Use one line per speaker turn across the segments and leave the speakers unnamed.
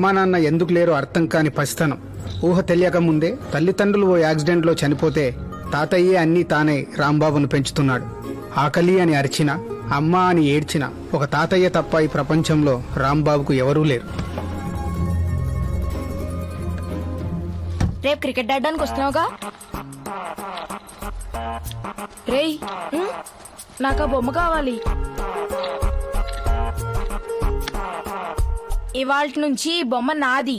అమ్మా నాన్న ఎందుకు లేరో అర్థం కాని పసితనం. ఊహ తెలియక ముందే తల్లిదండ్రులు ఓ యాక్సిడెంట్లో చనిపోతే తాతయ్యే అన్నీ తానే రాంబాబును పెంచుతున్నాడు. ఆకలి అని అరిచిన, అమ్మా అని ఏడ్చిన ఒక తాతయ్య తప్ప ఈ ప్రపంచంలో రాంబాబుకు ఎవరూ లేరు.
రేపు క్రికెట్ ఆడడానికి వస్తున్నావుగా? రేయ్, నాకు ఆ బొమ్మ కావాలి. ఇవాల్టి నుంచి ఈ బొమ్మ నాది.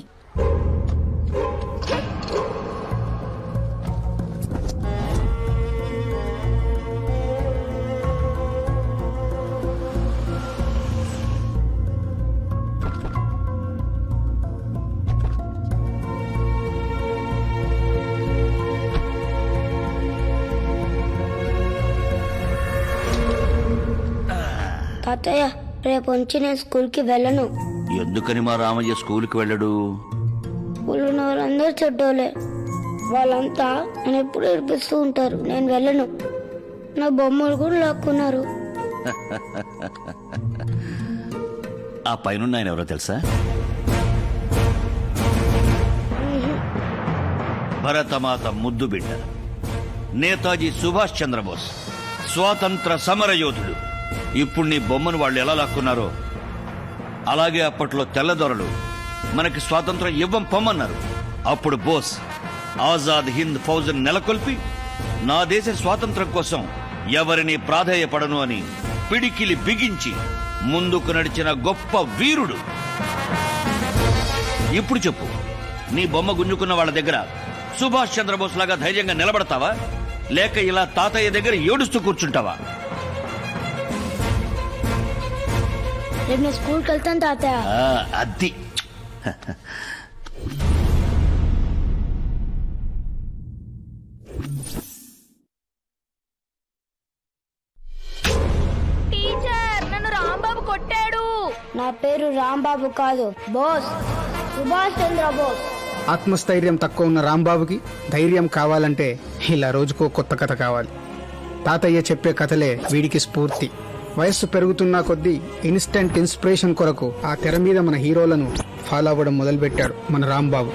తాతయ్య, రేపు నుంచి నేను స్కూల్కి వెళ్ళను.
ఎందుకని మా రామయ్య స్కూల్కి వెళ్ళడు?
స్కూల్ ఉన్న వాళ్ళందరూ చెడ్డోలే. వాళ్ళంతా నన్ను ఎప్పుడు ఏడిపిస్తూ ఉంటారు. నేను వెళ్ళను. నా బొమ్మలు కూడా లాక్కున్నారు.
ఆ పైన ఆయన ఎవరో తెలుసా? భరతమాత ముద్దు బిడ్డ నేతాజీ సుభాష్ చంద్రబోస్, స్వాతంత్ర సమర యోధుడు. ఇప్పుడు నీ బొమ్మను వాళ్ళు ఎలా లాక్కున్నారో అలాగే అప్పట్లో తెల్లదొరలు మనకి స్వాతంత్రం ఇవ్వం పొమ్మన్నారు. అప్పుడు బోస్ ఆజాద్ హింద్ ఫౌజ్ను నెలకొల్పి నా దేశ స్వాతంత్రం కోసం ఎవరిని ప్రాధేయపడను అని పిడికిలి బిగించి ముందుకు నడిచిన గొప్ప వీరుడు. ఇప్పుడు చెప్పు, నీ బొమ్మ గుంజుకున్న వాళ్ళ దగ్గర సుభాష్ చంద్రబోస్ లాగా ధైర్యంగా నిలబడతావా, లేక ఇలా తాతయ్య దగ్గర ఏడుస్తూ కూర్చుంటావా?
రేపు నేను స్కూల్కి వెళ్తాను తాతయ్య.
అది
టీచర్, నన్ను రాంబాబు కొట్టాడు.
నా పేరు రాంబాబు కాదు, బోస్, సుభాష్ చంద్రబోస్.
ఆత్మస్థైర్యం తక్కువ ఉన్న రాంబాబుకి ధైర్యం కావాలంటే ఇలా రోజుకో కొత్త కథ కావాలి. తాతయ్య చెప్పే కథలే వీడికి స్ఫూర్తి. వయస్సు పెరుగుతున్న కొద్దీ ఇన్స్టెంట్ ఇన్స్పిరేషన్ కొరకు ఆ తెర మీద మన హీరోలను ఫాలో అవ్వడం మొదలుపెట్టాడు మన రాంబాబు.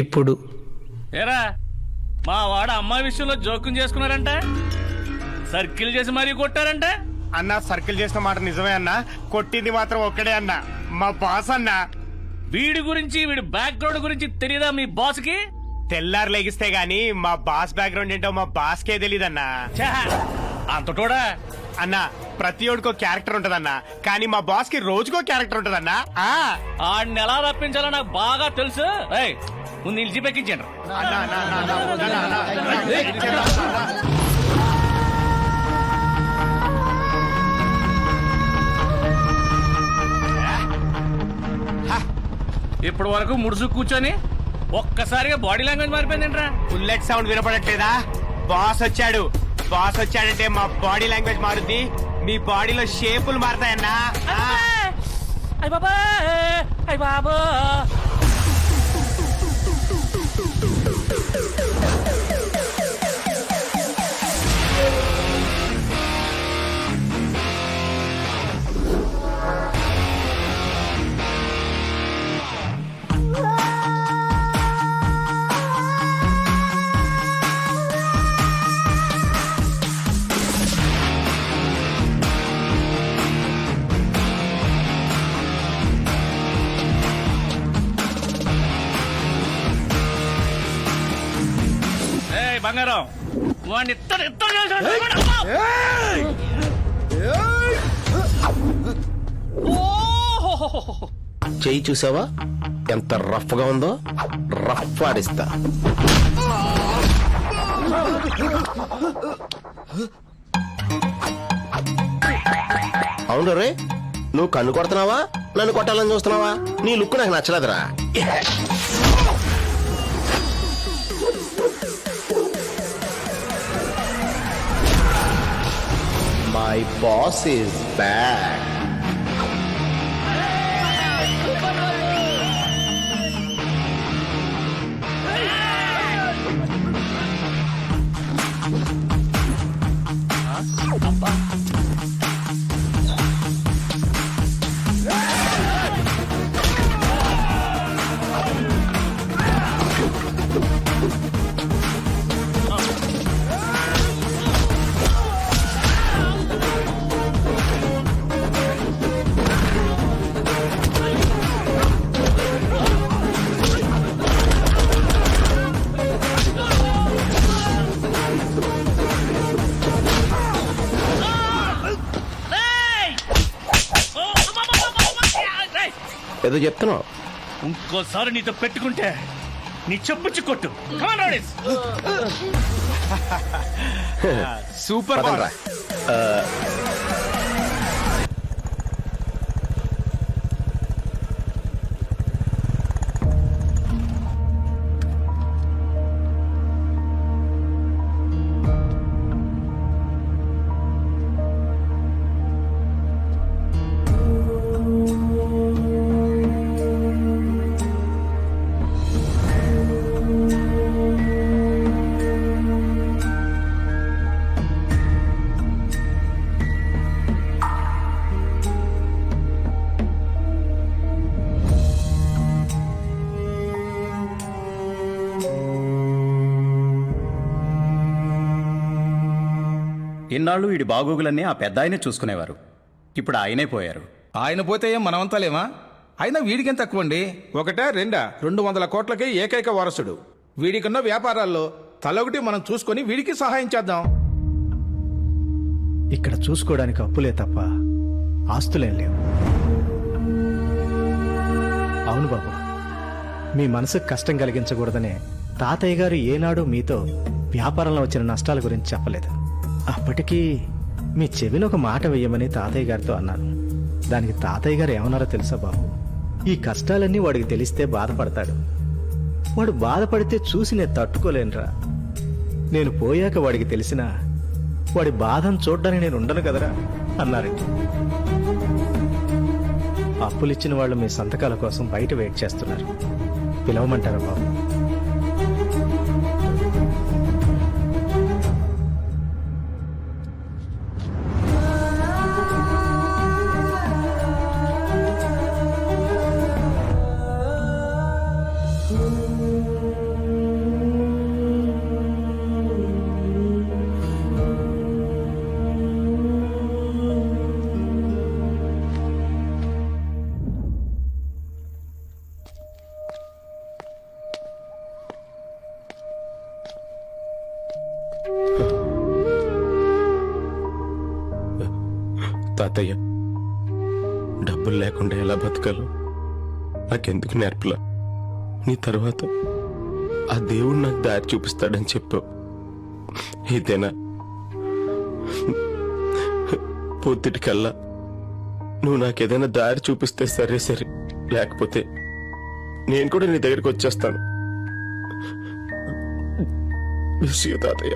ఇప్పుడు
ఏరా, మా వాడు అమ్మాయి విషయంలో జోక్యం చేసుకున్నారంట, సర్కిల్ చేసి మరీ కొట్టారంట.
అన్నా, సర్కిల్ చేసిన మాట నిజమే అన్నా. కొట్టింది మాత్రం ఒక్కడే అన్నా, మా బాస్ అన్నా.
వీడి గురించి, వీడి బ్యాక్గ్రౌండ్ గురించి తెలియదా మీ బాస్ కి?
తెల్లారు లెగిస్తే గానీ మా బాస్ బ్యాక్గ్రౌండ్ ఏంటో మా బాస్ కే తెలీదన్నా.
అంతటోడా
అన్నా, ప్రతి ఒడికో క్యారెక్టర్ ఉంటదన్నా, కానీ మా బాస్ కి రోజుకో క్యారెక్టర్ ఉంటదన్నా.
ఆడిని ఎలా రప్పించాలో నాకు బాగా తెలుసు. ఏయ్, ముందు నిలిచి పెక్కించండి.
అన్నా, అన్నా, అన్నా, అన్నా, వద్దన్నా, అన్నా, అన్నా.
ఇప్పటి వరకు ముడుసు కూర్చొని ఒక్కసారిగా బాడీ లాంగ్వేజ్ మారిపోయిందంట్రా.
బుల్లెట్ సౌండ్ వినపడట్లేదా? బాస్ వచ్చాడు. బాస్ వచ్చాడంటే మా బాడీ లాంగ్వేజ్ మారుద్ది, మీ బాడీలో షేపులు మారుతాయన్నా.
అయ్ బాబా, అయ్ బాబా. బంగారం, వాడిని
చెయ్యి చూసావా ఎంత రఫ్ గా ఉందో? రఫ్ ఆడిస్తా. అవును రే, నువ్వు కన్ను కొడుతున్నావా, నన్ను కొట్టాలని చూస్తున్నావా? నీ లుక్ నాకు నచ్చలేదురా. My boss is back. ఏదో చెప్తున్నావు.
ఇంకోసారి నీతో పెట్టుకుంటే నీ చెప్పుచ్చి కొట్టు. Come on, Rowdies.
సూపర్
పదండ్రా.
ఇన్నాళ్ళు వీడి బాగోగులన్నీ ఆ పెద్ద ఆయనే చూసుకునేవారు. ఇప్పుడు ఆయనే పోయారు.
ఆయన పోతే ఏం మనమంతా లేమా? అయినా వీడికేం తక్కువ అండి? 200 కోట్లకి ఏకైక వారసుడు. వీడికున్న వ్యాపారాల్లో తలొకటి మనం చూసుకొని వీడికి సహాయం చేద్దాం.
ఇక్కడ చూసుకోవడానికి అప్పులే తప్ప ఆస్తులేం లేవు. అవును బాబు, మీ మనసుకు కష్టం కలిగించకూడదనే తాతయ్య గారు ఏనాడు మీతో వ్యాపారంలో వచ్చిన నష్టాల గురించి చెప్పలేదు. అప్పటికీ మీ చెవిని ఒక మాట వేయమని తాతయ్య గారితో అన్నాను. దానికి తాతయ్య గారు ఏమన్నారో తెలుసా బాబు? ఈ కష్టాలన్నీ వాడికి తెలిస్తే బాధపడతాడు. వాడు బాధపడితే చూసి నేను తట్టుకోలేనురా. నేను పోయాక వాడికి తెలిసినా వాడి బాధను చూడ్డానికి నేను ఉండను కదరా అన్నారండి. అప్పులిచ్చిన వాళ్ళు మీ సంతకాల కోసం బయట వెయిట్ చేస్తున్నారు. పిలవమంటారా బాబు?
తాతయ్య, డబ్బులు లేకుండా ఎలా బతకాలో నాకెందుకు నేర్పలా? నీ తర్వాత ఆ దేవుడు నాకు దారి చూపిస్తాడని చెప్పావు. ఇదేనా? పొద్దుటికల్లా నువ్వు నాకేదైనా దారి చూపిస్తే సరే సరే, లేకపోతే నేను కూడా నీ దగ్గరికి వచ్చేస్తాను. మిస్ యూ తాతయ్య,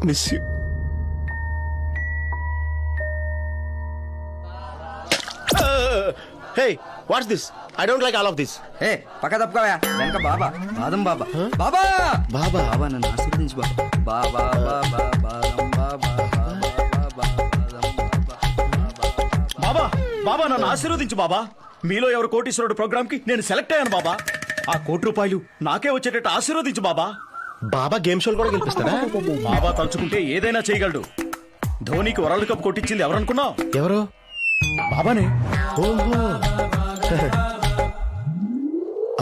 miss you. Hey, what's this? I don't like all of this.
ఏ పక్క తప్పుకోవా. వెనక బాబా, బాదం బాబా. బాబా
బాబా,
బాబా నన్ను ఆశీర్వదించు బాబా. బాబా బాబా బాదం బాబా.
బాబా బాబా నన్ను ఆశీర్వదించు బాబా. మీలో ఎవరు కోటీశ్వరుడు ప్రోగ్రామ్ కి నేను సెలెక్ట్ అయ్యాను బాబా. ఆ ₹1 నాకే వచ్చేటట్టు ఆశీర్వదించు బాబా.
బాబా గేమ్ షోలు కూడా గెలిపిస్తాడా?
బాబా తలుచుకుంటే ఏదైనా చేయగలడు. ధోనికి వరల్డ్ కప్ కొట్టించింది ఎవరనుకున్నావు?
ఎవరు?
బాబానే.
ఓహో.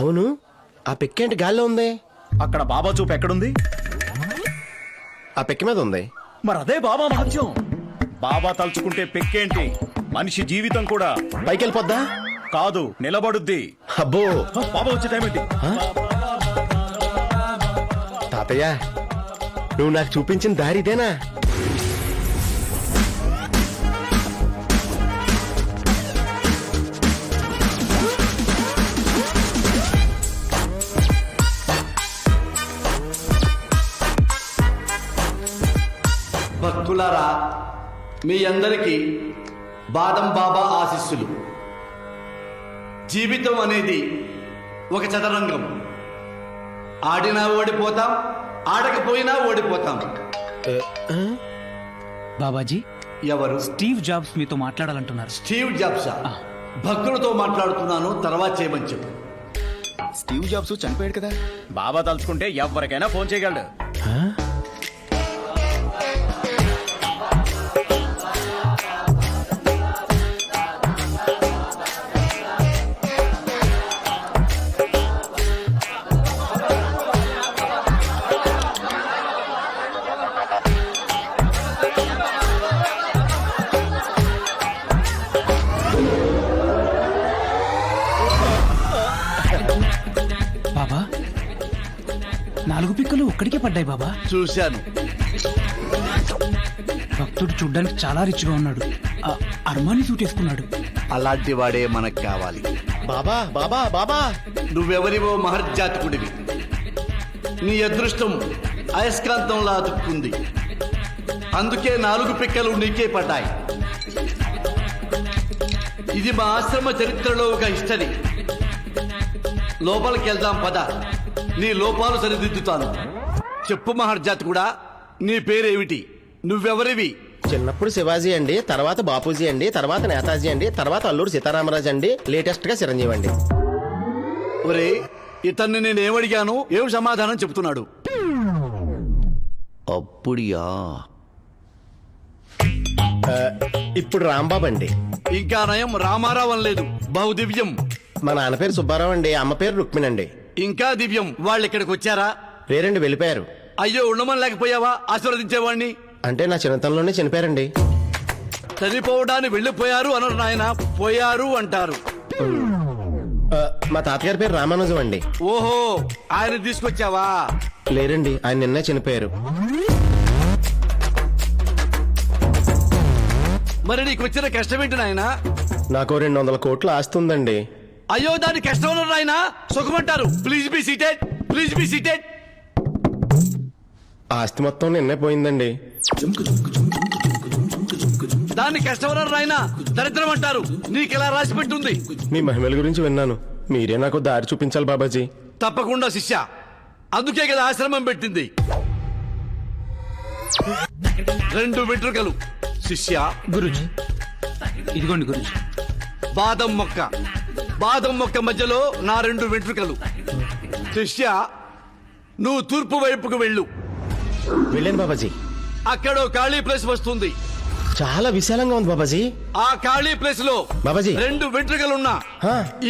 అవును, ఆ పెక్కేంటి గాల్లో ఉంది?
అక్కడ బాబా చూపు ఎక్కడుంది?
ఆ పెక్కి మీద ఉంది.
మరి అదే బాబా మహత్యం. బాబా తలుచుకుంటే పెక్కేంటి, మనిషి జీవితం కూడా
పైకి వెళ్ళిపోద్దా?
కాదు, నిలబడుద్ది.
అబ్బో,
బాబా వచ్చే టైం ఏంటి?
తాతయ్య, నువ్వు నాకు చూపించిన దారి ఇదేనా?
భక్తులారా, మీ అందరికీ బాదం బాబా ఆశీస్సులు. జీవితం అనేది ఒక చదరంగం. ఆడినా ఓడిపోతాం, ఆడకపోయినా ఓడిపోతాం.
బాబాజీ,
ఎవరు?
స్టీవ్ జాబ్స్ మీతో మాట్లాడాలంటున్నారు.
స్టీవ్ జాబ్సా? భక్తులతో మాట్లాడుతున్నాను, తర్వాత చేయమని చెప్పు.
స్టీవ్ జాబ్స్ చనిపోయాడు కదా.
బాబా తలుచుకుంటే ఎవరికైనా ఫోన్ చేయగలడు.
అక్కడికే పడ్డాయి బాబా.
చూశాను.
భక్తుడు చూడ్డానికి చాలా రిచ్గా ఉన్నాడు. అర్మాని సూట్ వేసుకున్నాడు.
అలాంటి వాడే మనకు కావాలి.
బాబా బాబా బాబా
నువ్వెవరివో మహర్జాతకుడివి. నీ అదృష్టం అయస్కాంతంలా అతుక్కుంది. అందుకే 4 పిక్కలు నీకే పడ్డాయి. ఇది మా ఆశ్రమ చరిత్రలో ఒక హిస్టరీ. లోపలికి వెళ్దాం పద. నీ లోపాలు సరిదిద్దుతాను. చెప్పు మహర్జాతకుడా, నీ పేరేమిటి? నువ్వెవరివి?
చిన్నప్పుడు శివాజీ అండి, తర్వాత బాపూజీ అండి, తర్వాత నేతాజీ అండి, తర్వాత అల్లూరు సీతారామరాజు అండి, లేటెస్ట్ గా చిరంజీవి అండి.
ఒరే, ఇతన్ని నేనేమడిగాను, ఏం సమాధానం చెప్తున్నాడు? అప్పుడియా?
ఇప్పుడు రాంబాబు అండి.
ఇంకా నయం, రామారావు అనలేదు. బహుదివ్యం.
మా నాన్న పేరు సుబ్బారావు అండి, అమ్మ పేరు రుక్మిణి అండి.
ఇంకా దివ్యం. వాళ్ళు ఇక్కడికి వచ్చారా?
లేరండి, వెళ్ళిపోయారు.
అయ్యో, ఉండమని లేకపోయావా? ఆశీర్వదించేవాడిని.
అంటే నా చిన్నతనంలోనే చనిపోయారండి.
చనిపోవడానికి వెళ్ళిపోయారు అనరు నాయన, పోయారు అంటారు.
మా తాతగారి పేరు రామానుజం అండి.
ఓహో, ఆయన తీసుకొచ్చావా?
లేరండి, ఆయన నిన్నే చనిపోయారు.
మరి నీకు వచ్చిన కష్టం ఏంటి నాయన?
నాకు 200 కోట్లు ఆస్తుందండి.
అయ్యో, దాని కష్టం అనరు నాయన, సుఖమంటారు. Please be seated, please be seated.
ఆస్తి మొత్తం నిన్నే పోయిందండి.
దాన్ని కష్టం అనరు నాయన, దరిద్రం అంటారు. నీకెలా రాసి పెట్టుంది?
మీ మహిమల గురించి విన్నాను. మీరే నాకు దారి చూపించాలి బాబాజీ.
తప్పకుండా శిష్య. అందుకే కదా ఆశ్రమం పెట్టింది. 2 వెంట్రుకలు శిష్య.
గురుజీ, ఇదిగోండి గురుజీ.
బాదం మొక్క మధ్యలో నా 2 వెంట్రుకలు. శిష్య, నువ్వు తూర్పు వైపుకు వెళ్ళు.
వెళ్ళాను బాబాజీ.
అక్కడో ఖాళీ ప్లేస్ వస్తుంది.
చాలా విశాలంగా ఉంది బాబాజీ.
ఆ ఖాళీ ప్లేస్ లో
బాబాజీ
2 వెంట్రుకలున్నా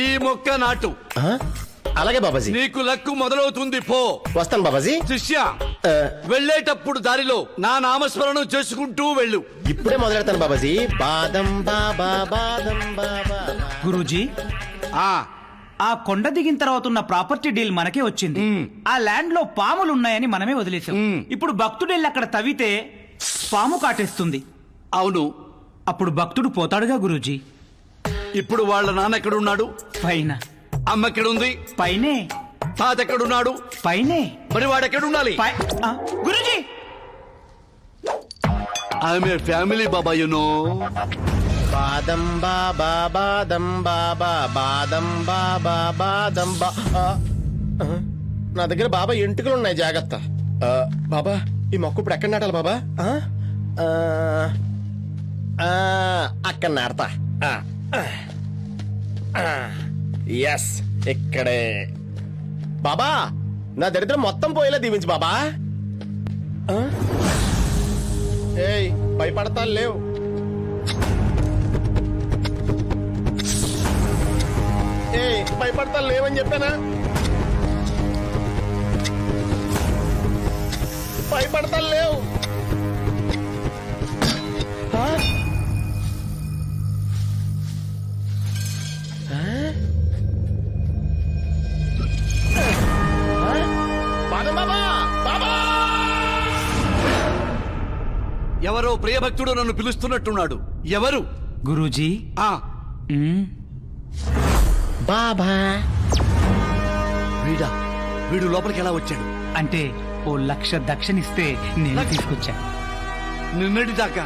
ఈ మొక్క నాటు.
అలాగే బాబాజీ.
నీకు లక్కు మొదలవుతుంది. పో.
వస్తాను బాబాజీ.
శిష్య, వెళ్ళేటప్పుడు దారిలో నా నామస్మరణం చేసుకుంటూ వెళ్ళు.
ఇప్పుడే మొదలెడతాను బాబాజీ. బాదం బాబా బాదం బాబా.
గురూజీ, ఆ కొండ దిగిన తర్వాత ఉన్న ప్రాపర్టీ డీల్ మనకే వచ్చింది. ఆ ల్యాండ్ లో పాములు ఉన్నాయని మనమే వదిలేసాం. ఇప్పుడు భక్తుడు వెళ్ళి అక్కడ తవ్వితే పాము కాటేస్తుంది.
అవును.
అప్పుడు భక్తుడు పోతాడుగా గురూజీ.
ఇప్పుడు వాళ్ళ నాన్న ఎక్కడున్నాడు?
పైన.
అమ్మ ఎక్కడుంది?
పైనే.
తాత ఎక్కడున్నాడు?
పైనే.
మరి వాడు ఎక్కడుండాలి?
Guruji,
I'm a family baba, you know.
Badam Baba బాదం బాబా బాదం బాబా బాదం బా. నా దగ్గర బాబా ఎంటుకలు ఉన్నాయి, జాగ్రత్త. బాబా, ఈ మొక్క ఇప్పుడు ఎక్కడ నాటాలి బాబా? అక్కడ నాడతా. ఎస్, ఇక్కడే. బాబా, నా దరిద్రం మొత్తం పోయేలా దీవించు బాబా. ఏయ్, భయపడతా లేవు. ఏయ్, భయపడతా లేవని చెప్పానా? భయపడతా లేవు.
ఎవరో ప్రియభక్తుడు నన్ను పిలుస్తున్నట్టున్నాడు. ఎవరు?
గురూజీ.
బాబా.
వీడు లోపలికి ఎలా వచ్చాడు?
అంటే 1,00,000 దక్షిణిస్తే నేను తీసుకొచ్చా.
నిన్నటి దాకా